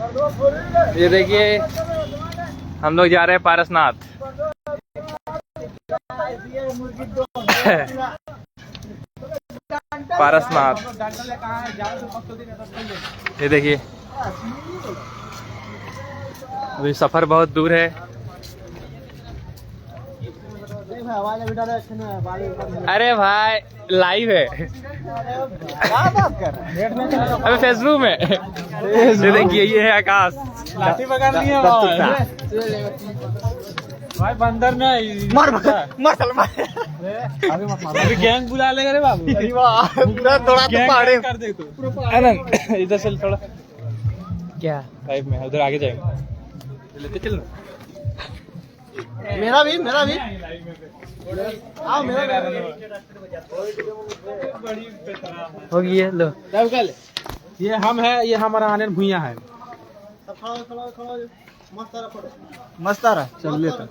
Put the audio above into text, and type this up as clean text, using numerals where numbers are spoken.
ये देखिए हम लोग जा रहे हैं पारसनाथ। पारसनाथ ये देखिए अभी सफर बहुत दूर है। अरे भाई लाइव है अबे फेसबुक में। ये देखिए ये है आकाश। लाठी पकड़ लिए भाई बंदर नहीं मार अभी गैंग बुला लेगा रे बाबू। थोड़ा गैंग कर दे तू। अनंत इधर चल थोड़ा। क्या लाइव में उधर आगे जाएंगे लेते चल। मेरा भी आओ मेरा हो गया लो। ये हम है, ये हमारा आनंद भुइया है। मस्त आ रहा चल लेते।